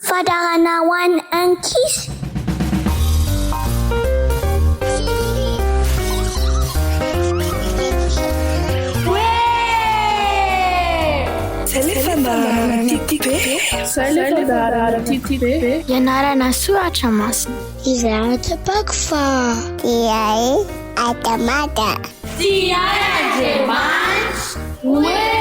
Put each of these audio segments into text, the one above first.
Fadarana ho an'ny ankizy. Ianarana soratra masina. Izaratra pako fa Ilay atamata. Diay Andriamanitra.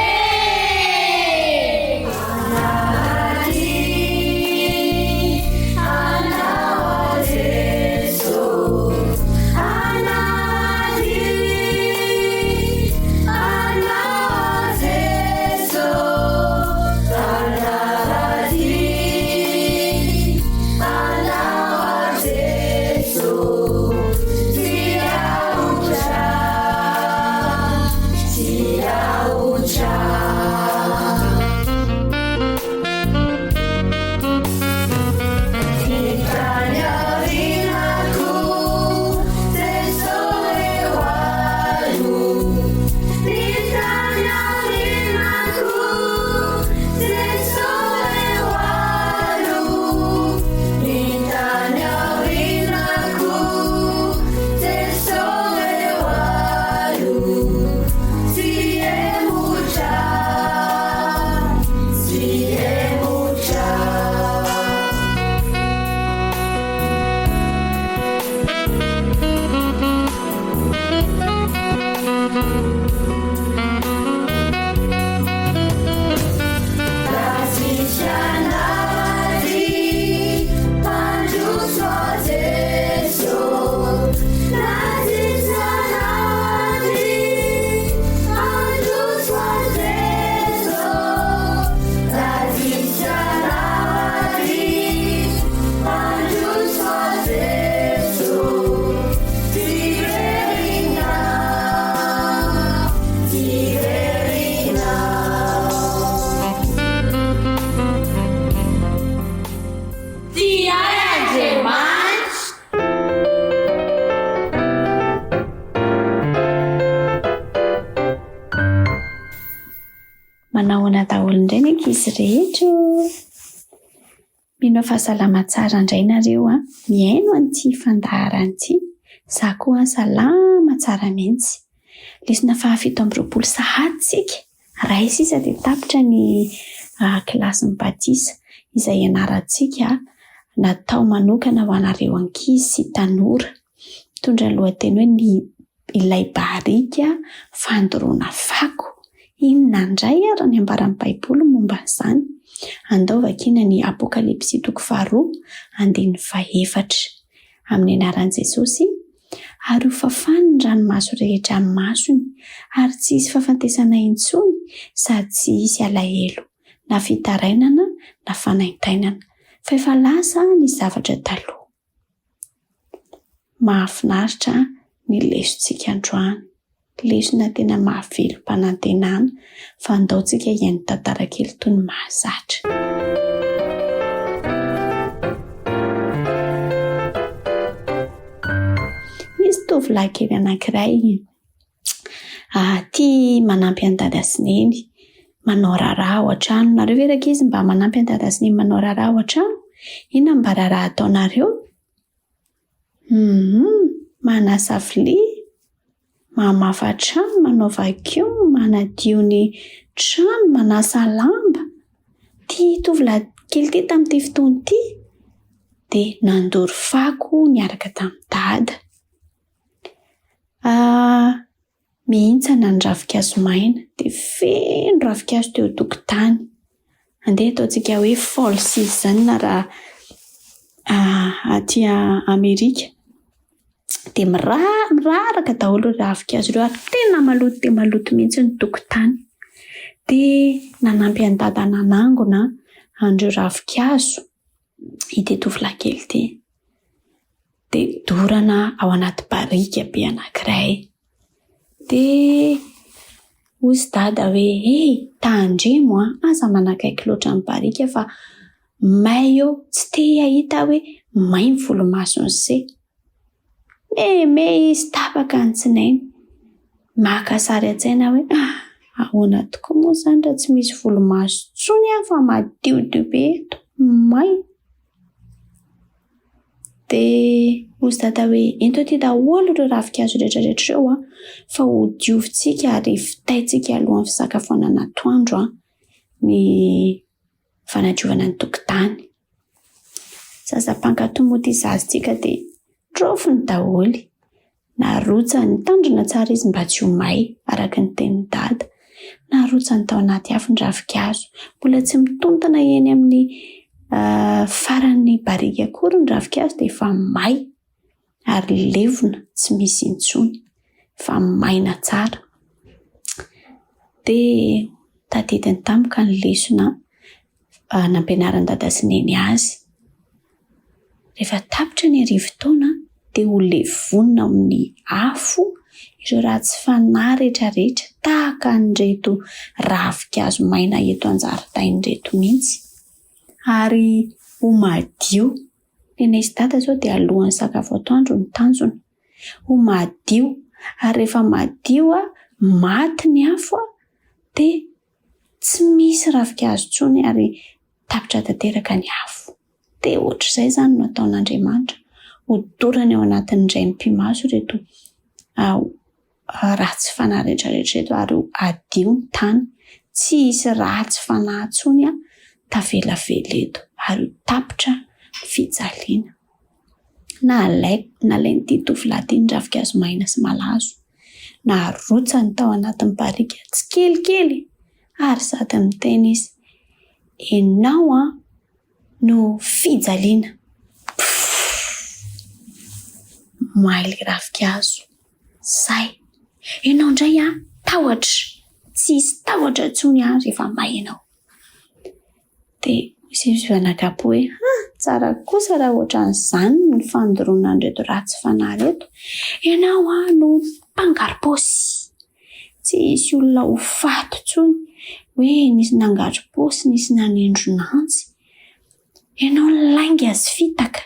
Manahoana daholo indray ny ankizy rehetra. Mino fahasalama tsara indray nareo miaino an'ity fandaharana ity. Za koa salama tsara mihitsy. Lesona 17 sahatsika. Ray sisa dia tapitra ny kilasin'ny batisa izay ianarantsika natao manokana ho anareo ankizy sy tanora. Mitondra lohateny hoe ny Ilay bariaka fandoroana fako. Inona indray raha ny ambaran'ny Baiboly momba izany? Andao vakiana ny Apokalipsy 4:1-4. Amin'ny anaran'i Jesosy, ary ho fafany ny ranomaso rehetra amin'ny masony, ary tsy hisy fafantesana intsony sady tsy hisy alahelo, na fitarainana na fanaintainana, fa efa lasa ny zavatra taloha. Mahafinaritra ny lesontsika androany. Lesona tena mahavelo-panantenana fa andaontsika iain'ny tantara kely toy ny mahazatra. Misy tovolahy kely anankiray tia manampy an'i dada sy neny manao raharaha ao an-trano. Nareo ve ankizy mba manampy an'i dada sy neny manao raharaha ao an-trano? Inona mba raharaha ataonareo? Manasa vilia, mamafa trano, manao vakioma, manadio ny trano, manasa lamba. Ty tovolahy kely ty tamin'ity fotoana ity dia nandory fako niaraka tamin'ny dada. Mihintsana ny ravinkazo maina dia feno ravinkazo teo tokotany. Andeha ataontsika hoe fall season na raha aty Amerika. Dia miraraka daholo ravinkazo ireo ary tena maloto mihitsy ny tokotany. Dia nanampy an'i dada nanangona an'ireo ravinkazo ity tovolahy kely ity. Dia dorana ao anaty bariaka be anankiray. Dia hozy dada hoe tandremo aza manakaiky loatra ny bariaka fa may eo tsy te ahita hoe may ny volomasony se. Me izy tapaka ny tsinainy. Maka sary an-tsaina hoe ahoana tokoa moa izany raha tsy misy volomaso intsony fa madio be eto may. Dia hozy dada hoe ento aty daholo ireo ravinkazo rehetrarehetra ireo fa ho diovintsika ary fitaitsika alohan'ny fisakafoanana atoandro ny fanadiovana ny tokotany. Zazam-pankatomody zazitsika dia trofony daholo. Narotsany tandrina tsara izy mba tsy ho may araka ny tenin'ny dada. Narotsany tao anaty afo ny ravinkazo. Mbola tsy mitontana eny amin'ny faran'ny bariaka akory ny ravinkazo dia efa may ary levona tsy misy intsony. Fa maina tsara. Dia tadidiny tampoka ny lesona nampianaran'ny dada sy neny azy. Rehefa tapitra ny arivo-taona dia ho levonina amin'ny afo ireo ratsy fanahy rehetrarehetra tahaka an'ireto ravinkazo maina eto an-jaridaina reto mihitsy. Ary ho madio. Ny izy dada zao dia alohan'ny sakafo atoandro ny tanjona. Ho madio ary rehefa madio maty ny afo dia tsy misy ravinkazo intsony ary tapitra tanteraka ny afo. Dia ohatr'izay izany no nataon'Andriamanitra. Hodorany ao anatin'ny iray mpimaso reto ratsy fanahy rehetrarehetra reto ary adio ny tany. Tsy hisy ratsy fanahy intsony tavelavela eto ary tapitra fijaliana. Nalain'ity tovolahy ity ny ravinkazo maina sy malazo. Narotsany tao anatin'ny bariaka tsy kelikely ary sady miteny izy ianao no fijaliana. Maily ravinkazo. Zay. Ianao indray tahotra. Tsy hisy tahotra intsony rehefa may ianao. Dia misy anakapo hoe tsara kosa raha ohatran'izany ny fandoroana an'ireto ratsy fanahy reto. Ianao no mpangaro-paosy. Tsy hisy olona ho fato intsony hoe nisy nangaro-paosy, nisy nanindronantsy. Ianao ny lainga sy fitaka.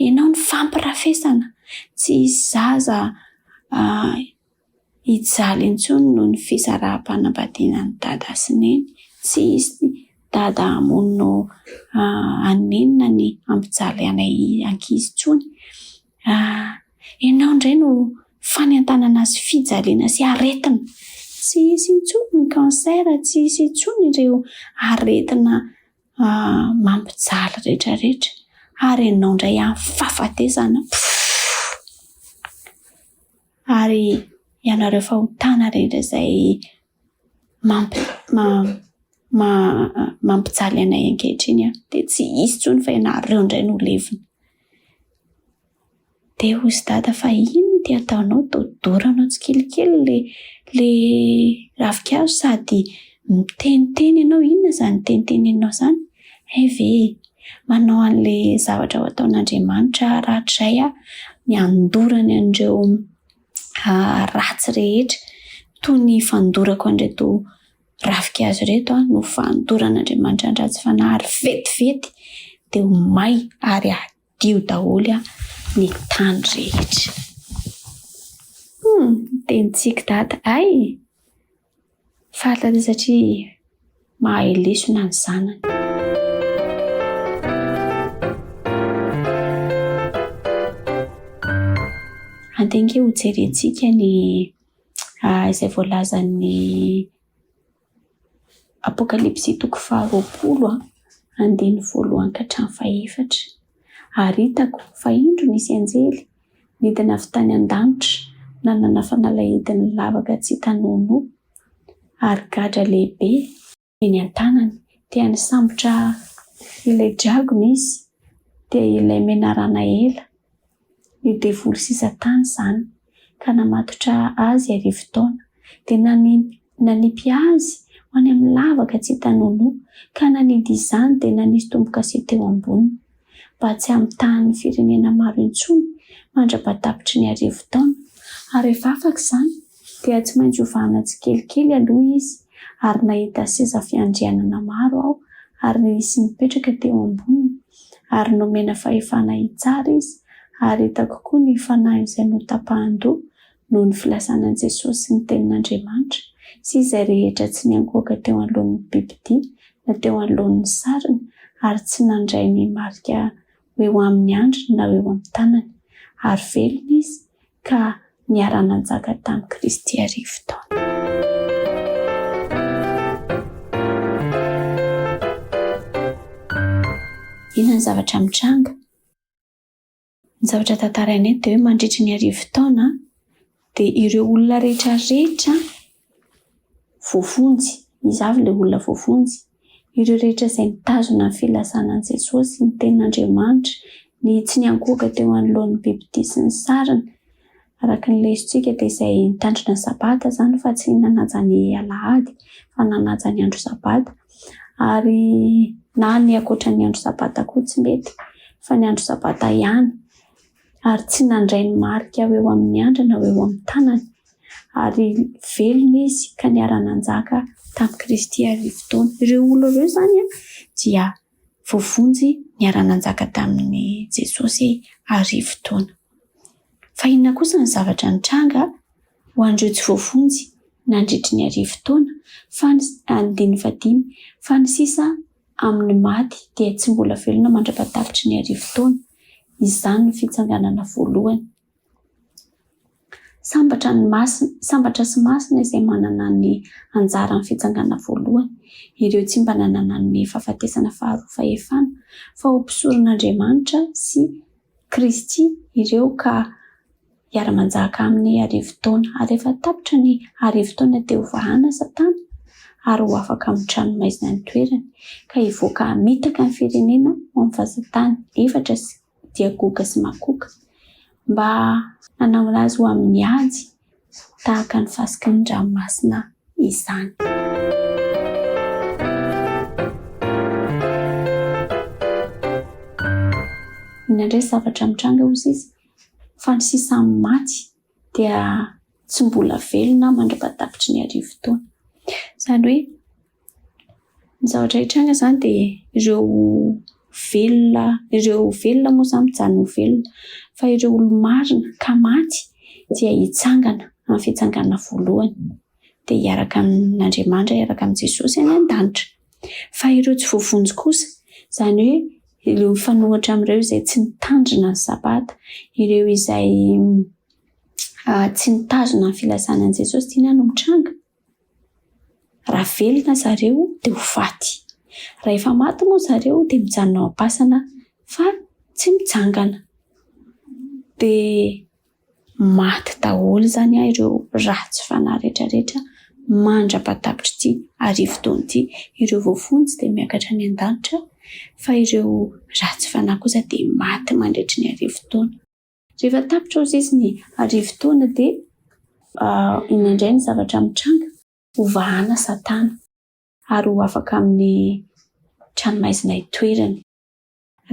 Ianao ny fampirafesana. Tsy hisy zaza hijaly intsony noho ny fisaraha-panambadianan'ny dada sy neny. Tsy hisy dada hamono anenina ny ampijaly anay ankizy intsony. Ianao indray no fanentanana sy fijaliana sy aretina. Tsy hisy intsony ny kansera, tsy hisy intsony ireo aretina mampijaly rehetrarehetra. Ary ianao indray fahafatesana. Ary ianareo fahotana rehetra izay mampijaly anay ankehitriny dia tsy hisy intsony fa ianareo indray no levona. Dia hozy dada fa ino ty ataonao? Dodoranao tsikelikely le ravinkazo sady miteniteny ianao. Inona izany teniteninao izany? Ve manao an'ilay zavatra ho ataon'Andriamanitra rahatray ny andorany an'ireo ratsy rehetra toy ny fandorako an'ireto ravinkazo reto no fandoran'Andriamanitra ny ratsy fanahy ary vetivety dia ho may ary adio daholo ny tany rehetra. Tenitsika dada fantatra satria mahay lesona ny zanany. Antenga ho jerentsika ny izay voalazan'ny apokalipsy 20:1-4. Ary hitako fa indro nisy anjely nidina avy tany an-danitra nanana fanalahidiny lavaka tsy hitanao ary gadra lehibe eny an-tanany dia nisambotra ilay dragona izy dia ilay menarana ela ny devoly sy satana izany ka namatotra azy arivo-taona dia nanipy azy ho any amin'ny lavaka tsy hitanao ka nanidy izany dia nanisy tombo-kase teo amboniny mba tsy hampitahan'ny firenena maro intsony mandra-patapitry ny arivo-taona. Ary rehefa afaka izany dia tsy maintsy hovahana tsikelikely aloha izy ary nahita seza fiandrianana maro aho ary nisy mipetraka teo amboniny ary nomena fahefana hitsara izy ary hitako koa ny fanahy izay notapahan-doha noho ny filasanan'i Jesosy sy ny tenin'Andriamanitra sy izay rehetra tsy niankoaka teo anoloan'ny bibidia na teo anoloan'ny sariny ary tsy nandray ny marika eo amin'ny andriny na eo amin'ny tanany, ary velona izy ka niara-nanjaka tamin'i Kristy arivo taona. Inona ny zavatra mitranga? Ny zavatra tantaraina eto dia hoe mandritra ny arivo taona dia ireo olona rehetra voafonjy, izy avy ilay olona voafonjy, ireo rehetra izay nitazona ny filasanan'i Jesosy, ny tenin'Andriamanitra, ny tsy niankoaka teo anoloan'ny bibity sy ny sariny, araka ny lesontsika dia izay nitandrina ny sabata izany fa tsy nanaja ny alahady fa nanaja ny andro sabata, ary na ny ankoatra ny andro sabata koa tsy mety fa ny andro sabata ihany, ary tsy nandray ny marika eo amin'ny andro na eo amin'ny tanany, ary velona izy ka niara-nanjaka tamin'i Kristy arivo taona. Ireo olona ireo izany dia voafonjy niara-nanjaka tamin'i Jesosy arivo taona. Fa inona kosa ny zavatra nitranga ho an'ireo tsy voafonjy nandritry ny arivo taona? Andininy 5, fa ny sisa amin'ny maty dia tsy mbola velona mandra-patapitry ny arivo taona. Izany ny fitsanganana voalohany. Sambatra sy masina izay manana ny anjaran'ny fitsanganana voalohany. Ireo tsy mba nanana ny fahafatesana faharoa fahefana fa hompisoron'Andriamanitra sy Kristy ireo ka hiara-manjaka amin'ny arivo taona. Ary efa tapitra ny arivo taona teo vahana Satana ary ho afaka amin'ny tranomaizina ny toerany ka hivoaka hamitaka ny firenena ho amin'ny fahazatany efatra dia goka sy makoka mba nanao azy ho amin'ny ady tahaka ny fasiky ny ranomasina izany. Inandray zavatra mitranga hozy izy fa ny sisa amin'ny maty dia tsy mbola velona mandra-patapitry ny arivo taona. Izany hoe ny zavatra hitranga izany dia ireo velona moa izany mijanona ho velona, fa ireo olo-marina ka maty dia hitsangana amin'ny fitsanganana voalohany dia hiaraka amin'Andriamanitra, hiaraka amin'ny Jesosy any an-danitra. Fa ireo tsy voafonjy kosa, izany hoe ireo mifanohitra amin'ireo izay tsy nitandrina ny sabata, ireo izay tsy nitazona ny filasanan'i Jesosy, tiana no mitranga. Raha velona zareo dia ho faty. Raha efa maty moa zareo dia mijanona ao am-pasana fa tsy mitsangana. Dia maty daholo izany ireo ratsy fanahy rehetrarehetra mandra-patapitra ity arivo taona ity. Ireo voafonjy dia miakatra any an-danitra fa ireo ratsy fanahy kosa dia maty mandritry ny arivo taona. Rehefa tapitra ozy izy ny arivo taona dia inandray ny zavatra mitranga ho vahana Satana ary ho afaka amin'ny tranomaizina itoerany.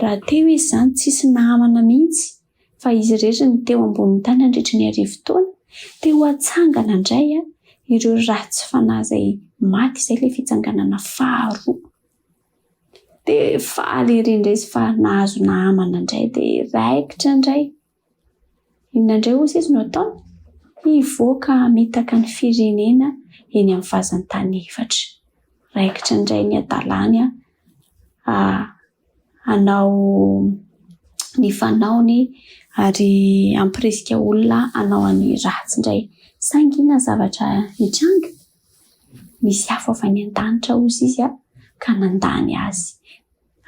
Raha teo izy izany tsisy namana mihitsy fa izy rehetra ny teo ambonin'ny tany nandritry ny arivo taona dia ho atsangana indray ireo ratsy fanahy izay maty, izay ilay fitsanganana faharoa. Dia faly ery indray izy fa nahazo namana indray dia raikitra indray. Inandray hozy izy no ataony? Hivoaka hamitaka ny firenena eny amin'ny vazan-tany efatra. Raikitra indray ny adalany hanao ny fanaony ary ampirisika olona hanao any ratsy indray. Saingy na zavatra mitranga, misy afo avy any an-danitra hozy izy ka nandany azy,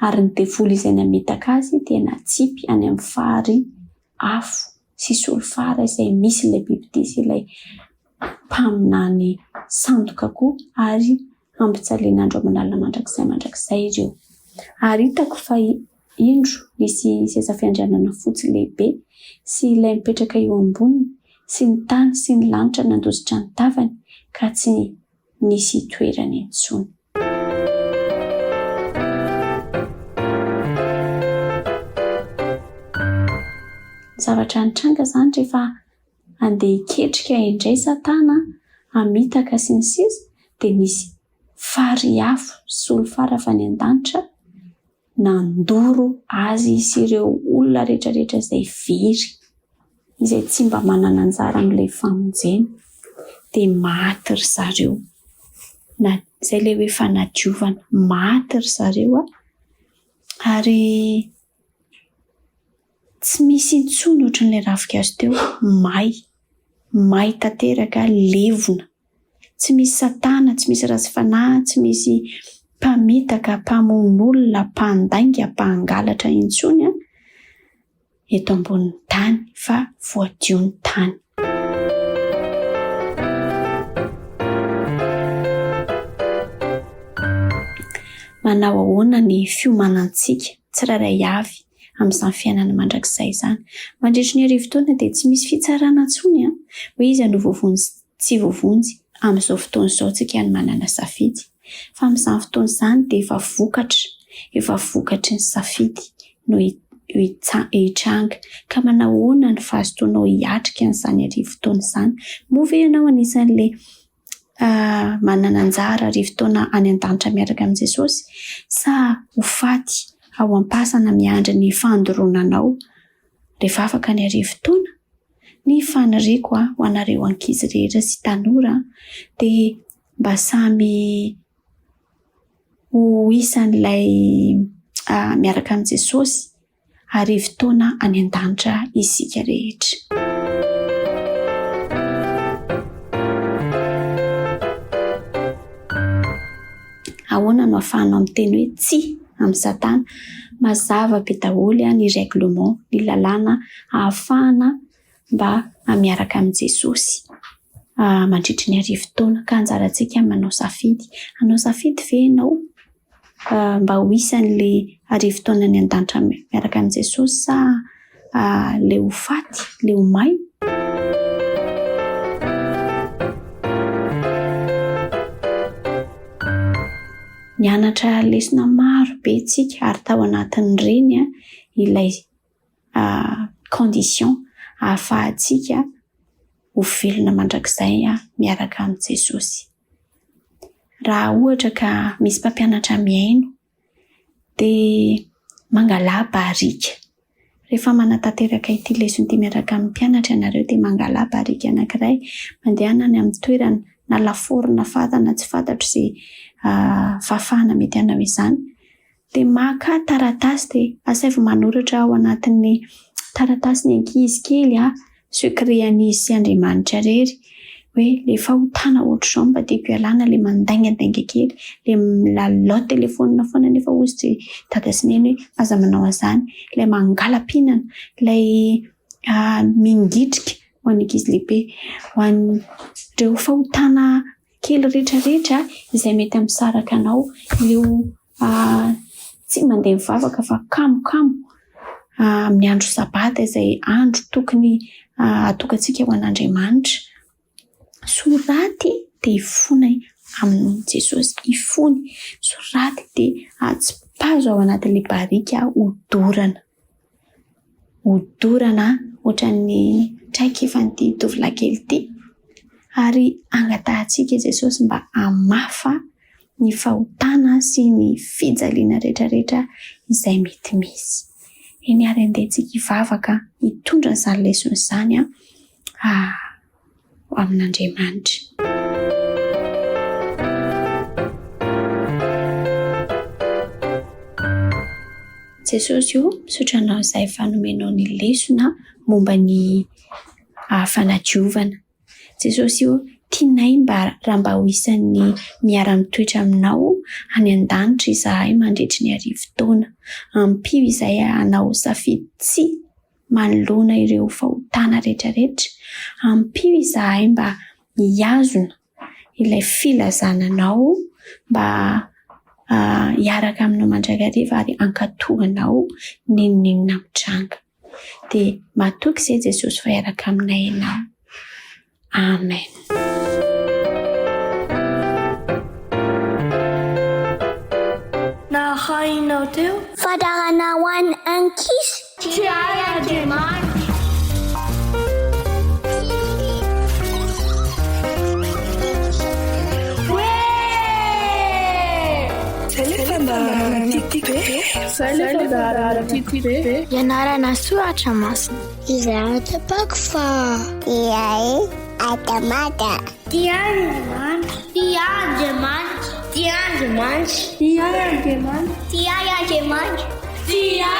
ary ny devoly izay namitaka azy dia natsipy any amin'ny fary afo sy solofara izay misy ilay bibity sy ilay mpaminany sandoka koa, ary ambitsalian'andro amin'ny alina mandrakizay ireo. Ary hitako fa indro misy seza fiandrianana fotsy lehibe sy ilay mipetraka eo amboniny sy ny tany sy ny lanitra nandositra ny tavany ka tsy nisy toerany intsony. Zavatra nitranga izany rehefa andeha hiketrika indray Satana hamitaka sy ny sisa dia nisy fary afo sy solofara avy any an-danitra nandoro azy sy ireo olona rehetrarehetra izay very, izay tsy mba manana anjara amin'ilay famonjena, dia maty ry zareo. Izay ilay hoe fanadiovana, maty ry zareo ary tsy misy intsony ohatran'ilay ravinkazo teo. May tanteraka, levona, tsy misy satana, tsy misy ratsifanahy, tsy misy mpamitaka, mpamon'olona, mpandainga, mpangalatra intsony eto ambonin'ny tany, fa voadion'ny tany. Manao ahoana ny fiomanantsika tsirairay avy amin'izany fiainana mandrakizay izany? Mandritra ny arivo-taona dia tsy misy fitsarana intsony hoe iza no voavonjy tsy voavonjy. Amin'izao fotoana izao tsika no manana safidy, fa amin'izany fotoana izany dia efa vokatry ny safidy no hitranga. Ka manao ahoana ny fahazotoanao hiatrika an'izany arivo-taona izany? Moa ve ianao anisan'ilay manana anjara arivo-taona any an-danitra miaraka amin'ny Jesosy, sa ho faty ao am-pasana miandry ny fandoroananao rehefa afaka ny arivo-taona? Ny faniriako ho anareo ankizy rehetra sy tanora dia mba samy ho isan'ilay miaraka amin'ny Jesosy arivo-taona any an-danitra isika rehetra. Ahoana no ahafahanao miteny hoe tsia amin'ny satana? Mazava be daholo ny règlement, ny lalàna ahafahana mba miaraka amin'ny Jesosy mandritra ny arivo-taona. Ka anjarantsika manao safidy. Anao safidy ve ianao mba ho isan'ilay arivo-taona any an-danitra miaraka amin'ny Jesosy, sa le ho faty, le ho may? Nianatra lesona maro be tsika ary tao anatin'ireny ilay condition ahafahantsika ho velona mandrakizay miaraka amin'ny Jesosy. Raha ohatra ka misy mpampianatra miaino dia mangala bariaka. Rehefa manatanteraka ity lesona ity miaraka amin'ny mpianatra ianareo dia mangala bariaka anankiray, mandehanany amin'ny toerana na laforina fatana tsy fantatro izay fafana mety hanao izany, dia maka taratasy dia asaivy manoratra ao anatin'ny taratasy ny ankizy kely secret-an'izy sy Andriamanitra rery hoe le fahotana ohatr'izao mba tiako ialana, le mandaingandainga kely, le milalao telefonina foana nefa ozy tsy dada sy neny hoe aza manao an'izany, ilay mangalam-pihinana, ilay mingitrika ho an'ny ankizy lehibe, ho an'ireo fahotana kely rehetrarehetra izay mety amisaraka anao, ireo tsy mandeha mivavaka fa kamokamo amin'ny andro sabata izay andro tokony atokantsika ho an'Andriamanitra. Soraty dia ifony amin'ny Jesosy, ifony soraty dia tsipazo ao anatin'ilay barika hodorana ohatran'ny traika efa ny tovolahy kely ity, ary angatahantsika Jesosy mba hamafa ny fahotana sy ny fijaliana rehetrarehetra izay mety misy. Eny ary andehantsika hivavaka hitondra izany lesona izany amin'Andriamanitra. Jesosy misaotra anao izay fanomenao ny lesona momba ny fanadiovana. Jesosy tianay raha mba ho isan'ny miara-mitoetra aminao any an-danitra izahay mandritra ny arivo-taona. Ampio izay hanao safidy tsia manoloana ireo fahotana rehetrarehetra. Ampio izahay mba hiazona ilay filazananao, mba hiaraka aminao mandrakariva ary ankatohanao ninonina mitranga. Dia matoky izay Jesosy fa hiaraka aminay ianao. Amen. Na hainao teo Fandarana ho an'ny ankizy. tsy hay Andriamanitra. Ianarana soratra masina. Izay aratapako fa Ilay atamata. Tia Andriamanitra. Tia Andriamanitra. Tia Andriamanitra. Tia Andriamanitra. Tia Andriamanitra. Tia